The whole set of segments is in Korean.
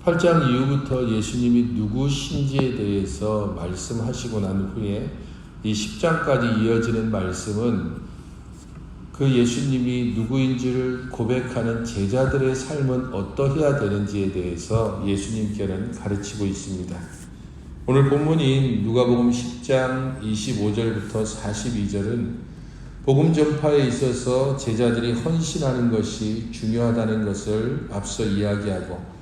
8장 이후부터 예수님이 누구신지에 대해서 말씀하시고 난 후에 이 10장까지 이어지는 말씀은 그 예수님이 누구인지를 고백하는 제자들의 삶은 어떠해야 되는지에 대해서 예수님께는 가르치고 있습니다. 오늘 본문인 누가복음 10장 25절부터 42절은 복음 전파에 있어서 제자들이 헌신하는 것이 중요하다는 것을 앞서 이야기하고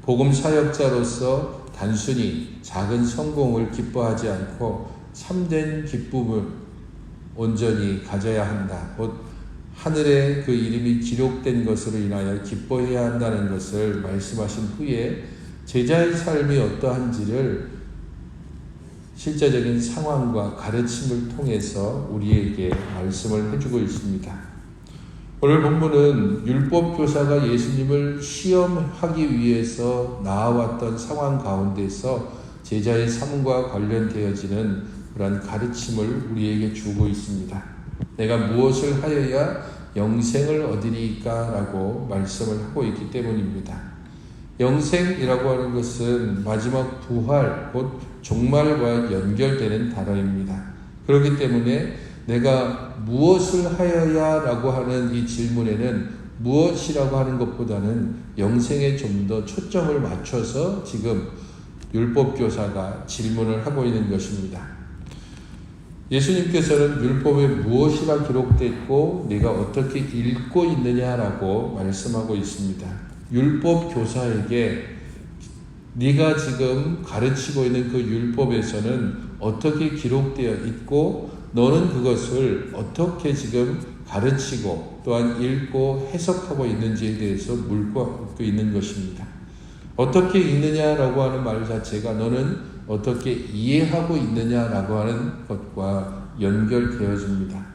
복음 사역자로서 단순히 작은 성공을 기뻐하지 않고 참된 기쁨을 온전히 가져야 한다. 곧 하늘에 그 이름이 기록된 것으로 인하여 기뻐해야 한다는 것을 말씀하신 후에 제자의 삶이 어떠한지를 실제적인 상황과 가르침을 통해서 우리에게 말씀을 해주고 있습니다. 오늘 본문은 율법교사가 예수님을 시험하기 위해서 나아왔던 상황 가운데서 제자의 삶과 관련되어지는 그런 가르침을 우리에게 주고 있습니다. 내가 무엇을 하여야 영생을 얻으리까? 라고 말씀을 하고 있기 때문입니다. 영생이라고 하는 것은 마지막 부활, 곧 종말과 연결되는 단어입니다. 그렇기 때문에 내가 무엇을 하여야 라고 하는 이 질문에는 무엇이라고 하는 것보다는 영생에 좀 더 초점을 맞춰서 지금 율법교사가 질문을 하고 있는 것입니다. 예수님께서는 율법에 무엇이라 기록됐고 네가 어떻게 읽고 있느냐라고 말씀하고 있습니다. 율법교사에게 네가 지금 가르치고 있는 그 율법에서는 어떻게 기록되어 있고 너는 그것을 어떻게 지금 가르치고 또한 읽고 해석하고 있는지에 대해서 묻고 있는 것입니다. 어떻게 읽느냐라고 하는 말 자체가 너는 어떻게 이해하고 있느냐라고 하는 것과 연결되어집니다.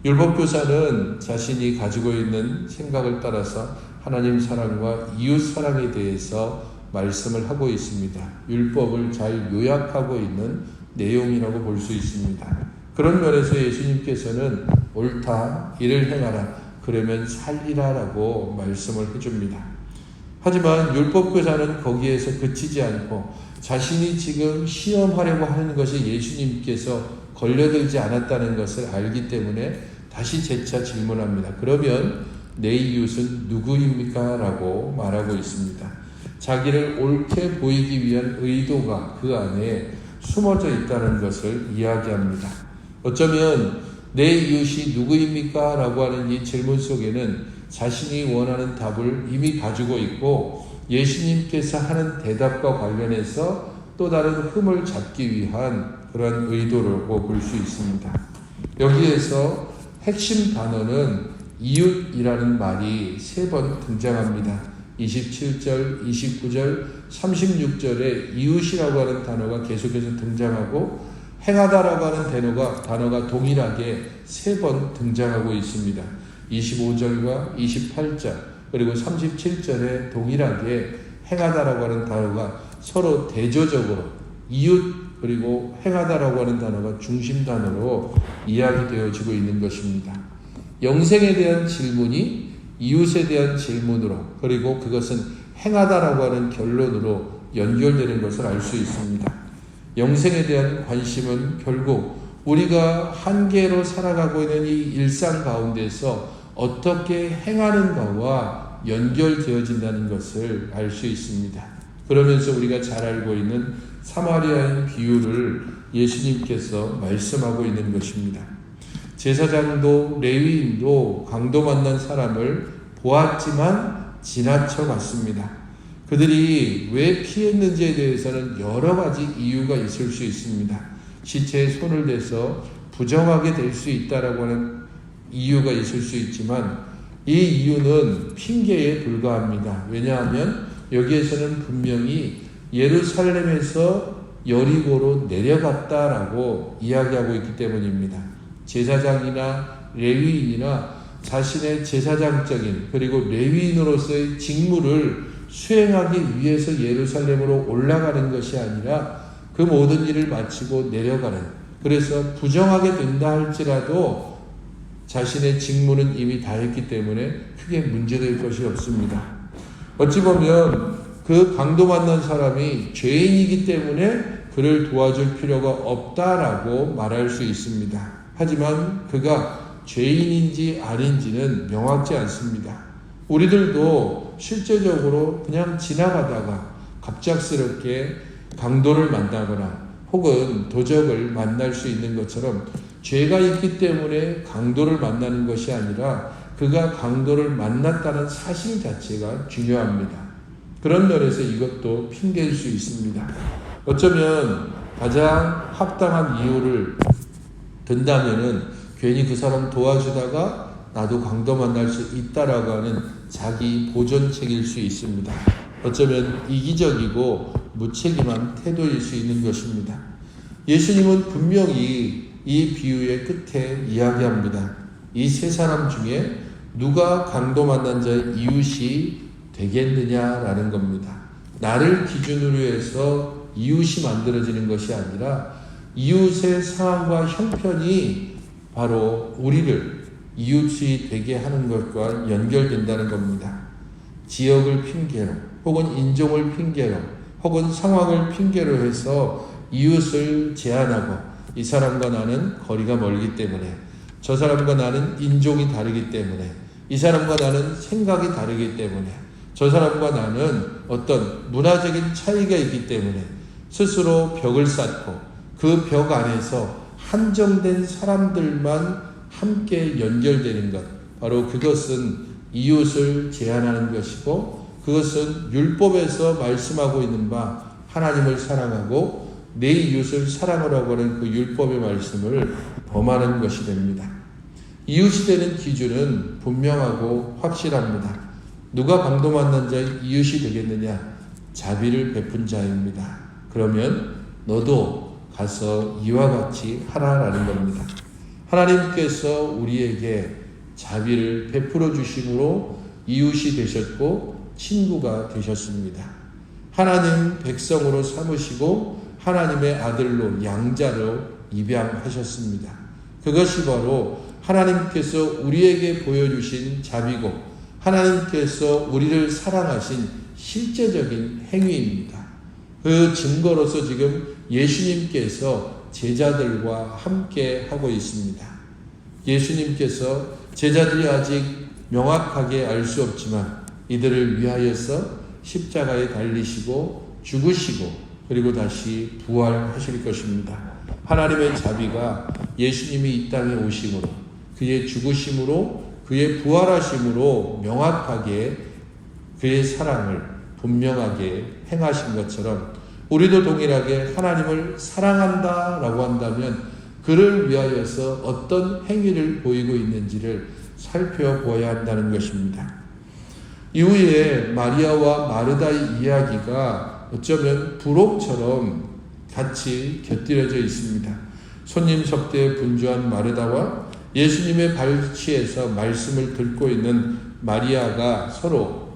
율법교사는 자신이 가지고 있는 생각을 따라서 하나님 사랑과 이웃 사랑에 대해서 말씀을 하고 있습니다. 율법을 잘 요약하고 있는 내용이라고 볼 수 있습니다. 그런 면에서 예수님께서는 옳다, 이를 행하라, 그러면 살리라 라고 말씀을 해줍니다. 하지만 율법교사는 거기에서 그치지 않고 자신이 지금 시험하려고 하는 것이 예수님께서 걸려들지 않았다는 것을 알기 때문에 다시 재차 질문합니다. 그러면 내 이웃은 누구입니까? 라고 말하고 있습니다. 자기를 옳게 보이기 위한 의도가 그 안에 숨어져 있다는 것을 이야기합니다. 어쩌면 내 이웃이 누구입니까? 라고 하는 이 질문 속에는 자신이 원하는 답을 이미 가지고 있고 예수님께서 하는 대답과 관련해서 또 다른 흠을 잡기 위한 그런 의도라고 볼 수 있습니다. 여기에서 핵심 단어는 이웃이라는 말이 3번 등장합니다. 27절, 29절, 36절에 이웃이라고 하는 단어가 계속해서 등장하고 행하다라고 하는 단어가 동일하게 3번 등장하고 있습니다. 25절과 28절 그리고 37절에 동일하게 행하다라고 하는 단어가 서로 대조적으로 이웃 그리고 행하다라고 하는 단어가 중심 단어로 이야기되어지고 있는 것입니다. 영생에 대한 질문이 이웃에 대한 질문으로 그리고 그것은 행하다라고 하는 결론으로 연결되는 것을 알 수 있습니다. 영생에 대한 관심은 결국 우리가 한계로 살아가고 있는 이 일상 가운데서 어떻게 행하는가와 연결되어진다는 것을 알 수 있습니다. 그러면서 우리가 잘 알고 있는 사마리아인 비유를 예수님께서 말씀하고 있는 것입니다. 제사장도 레위인도 강도 만난 사람을 보았지만 지나쳐 갔습니다. 그들이 왜 피했는지에 대해서는 여러 가지 이유가 있을 수 있습니다. 시체에 손을 대서 부정하게 될 수 있다라고 하는 이유가 있을 수 있지만 이 이유는 핑계에 불과합니다. 왜냐하면 여기에서는 분명히 예루살렘에서 여리고로 내려갔다라고 이야기하고 있기 때문입니다. 제사장이나 레위인이나 자신의 제사장적인 그리고 레위인으로서의 직무를 수행하기 위해서 예루살렘으로 올라가는 것이 아니라 그 모든 일을 마치고 내려가는, 그래서 부정하게 된다 할지라도 자신의 직무는 이미 다했기 때문에 크게 문제될 것이 없습니다. 어찌 보면 그 강도 만난 사람이 죄인이기 때문에 그를 도와줄 필요가 없다라고 말할 수 있습니다. 하지만 그가 죄인인지 아닌지는 명확지 않습니다. 우리들도 실제적으로 그냥 지나가다가 갑작스럽게 강도를 만나거나 혹은 도적을 만날 수 있는 것처럼 죄가 있기 때문에 강도를 만나는 것이 아니라 그가 강도를 만났다는 사실 자체가 중요합니다. 그런 면에서 이것도 핑계일 수 있습니다. 어쩌면 가장 합당한 이유를 든다면은 괜히 그 사람 도와주다가 나도 강도 만날 수 있다라고 하는 자기 보존책일 수 있습니다. 어쩌면 이기적이고 무책임한 태도일 수 있는 것입니다. 예수님은 분명히 이 비유의 끝에 이야기합니다. 이 세 사람 중에 누가 강도 만난 자의 이웃이 되겠느냐라는 겁니다. 나를 기준으로 해서 이웃이 만들어지는 것이 아니라 이웃의 상황과 형편이 바로 우리를 이웃이 되게 하는 것과 연결된다는 겁니다. 지역을 핑계로 혹은 인종을 핑계로 혹은 상황을 핑계로 해서 이웃을 제한하고 이 사람과 나는 거리가 멀기 때문에 저 사람과 나는 인종이 다르기 때문에 이 사람과 나는 생각이 다르기 때문에 저 사람과 나는 어떤 문화적인 차이가 있기 때문에 스스로 벽을 쌓고 그 벽 안에서 한정된 사람들만 함께 연결되는 것, 바로 그것은 이웃을 제한하는 것이고 그것은 율법에서 말씀하고 있는 바 하나님을 사랑하고 내 이웃을 사랑하라고 하는 그 율법의 말씀을 범하는 것이 됩니다. 이웃이 되는 기준은 분명하고 확실합니다. 누가 강도 만난 자의 이웃이 되겠느냐? 자비를 베푼 자입니다. 그러면 너도 가서 이와 같이 하라라는 겁니다. 하나님께서 우리에게 자비를 베풀어 주심으로 이웃이 되셨고 친구가 되셨습니다. 하나님 백성으로 삼으시고 하나님의 아들로 양자로 입양하셨습니다. 그것이 바로 하나님께서 우리에게 보여주신 자비고 하나님께서 우리를 사랑하신 실제적인 행위입니다. 그 증거로서 지금 예수님께서 제자들과 함께 하고 있습니다. 예수님께서 제자들이 아직 명확하게 알 수 없지만 이들을 위하여서 십자가에 달리시고 죽으시고 그리고 다시 부활하실 것입니다. 하나님의 자비가 예수님이 이 땅에 오심으로 그의 죽으심으로 그의 부활하심으로 명확하게 그의 사랑을 분명하게 행하신 것처럼 우리도 동일하게 하나님을 사랑한다라고 한다면 그를 위하여서 어떤 행위를 보이고 있는지를 살펴보아야 한다는 것입니다. 이후에 마리아와 마르다의 이야기가 어쩌면 부록처럼 같이 곁들여져 있습니다. 손님 석대에 분주한 마르다와 예수님의 발치에서 말씀을 듣고 있는 마리아가 서로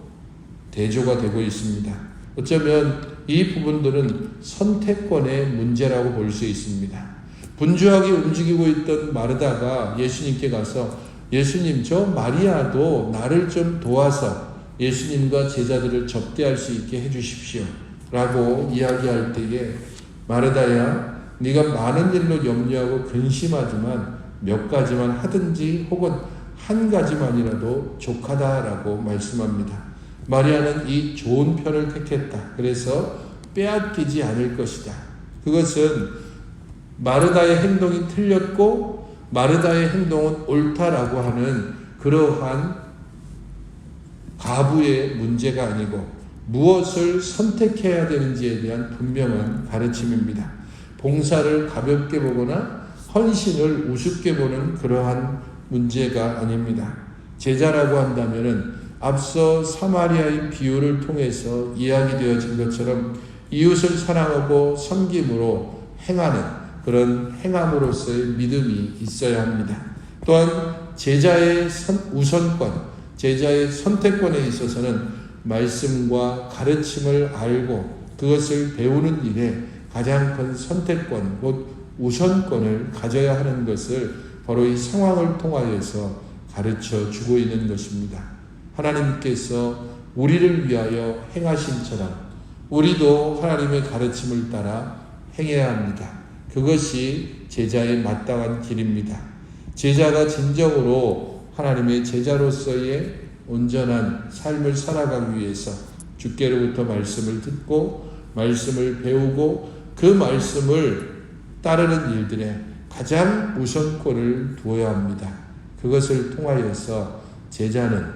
대조가 되고 있습니다. 어쩌면 이 부분들은 선택권의 문제라고 볼 수 있습니다. 분주하게 움직이고 있던 마르다가 예수님께 가서 예수님, 저 마리아도 나를 좀 도와서 예수님과 제자들을 접대할 수 있게 해주십시오 라고 이야기할 때에 마르다야, 네가 많은 일로 염려하고 근심하지만 몇 가지만 하든지 혹은 한 가지만이라도 족하다라고 말씀합니다. 마리아는 이 좋은 편을 택했다. 그래서 빼앗기지 않을 것이다. 그것은 마르다의 행동이 틀렸고 마르다의 행동은 옳다라고 하는 그러한 가부의 문제가 아니고 무엇을 선택해야 되는지에 대한 분명한 가르침입니다. 봉사를 가볍게 보거나 헌신을 우습게 보는 그러한 문제가 아닙니다. 제자라고 한다면은 앞서 사마리아의 비유를 통해서 이야기되어진 것처럼 이웃을 사랑하고 섬김으로 행하는 그런 행함으로서의 믿음이 있어야 합니다. 또한 제자의 우선권, 제자의 선택권에 있어서는 말씀과 가르침을 알고 그것을 배우는 일에 가장 큰 선택권, 곧 우선권을 가져야 하는 것을 바로 이 상황을 통하여서 가르쳐 주고 있는 것입니다. 하나님께서 우리를 위하여 행하신처럼 우리도 하나님의 가르침을 따라 행해야 합니다. 그것이 제자의 마땅한 길입니다. 제자가 진정으로 하나님의 제자로서의 온전한 삶을 살아가기 위해서 주께로부터 말씀을 듣고 말씀을 배우고 그 말씀을 따르는 일들에 가장 우선권을 두어야 합니다. 그것을 통하여서 제자는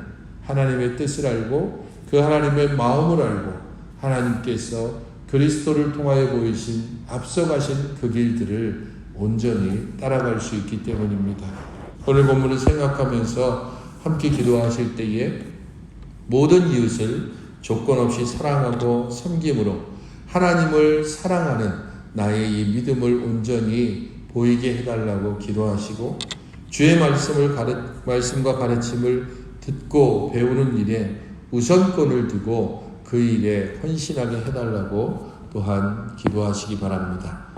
하나님의 뜻을 알고 그 하나님의 마음을 알고 하나님께서 그리스도를 통하여 보이신 앞서가신 그 길들을 온전히 따라갈 수 있기 때문입니다. 오늘 본문을 생각하면서 함께 기도하실 때에 모든 이웃을 조건 없이 사랑하고 섬김으로 하나님을 사랑하는 나의 이 믿음을 온전히 보이게 해달라고 기도하시고 주의 말씀과 가르침을 듣고 배우는 일에 우선권을 두고 그 일에 헌신하게 해달라고 또한 기도하시기 바랍니다.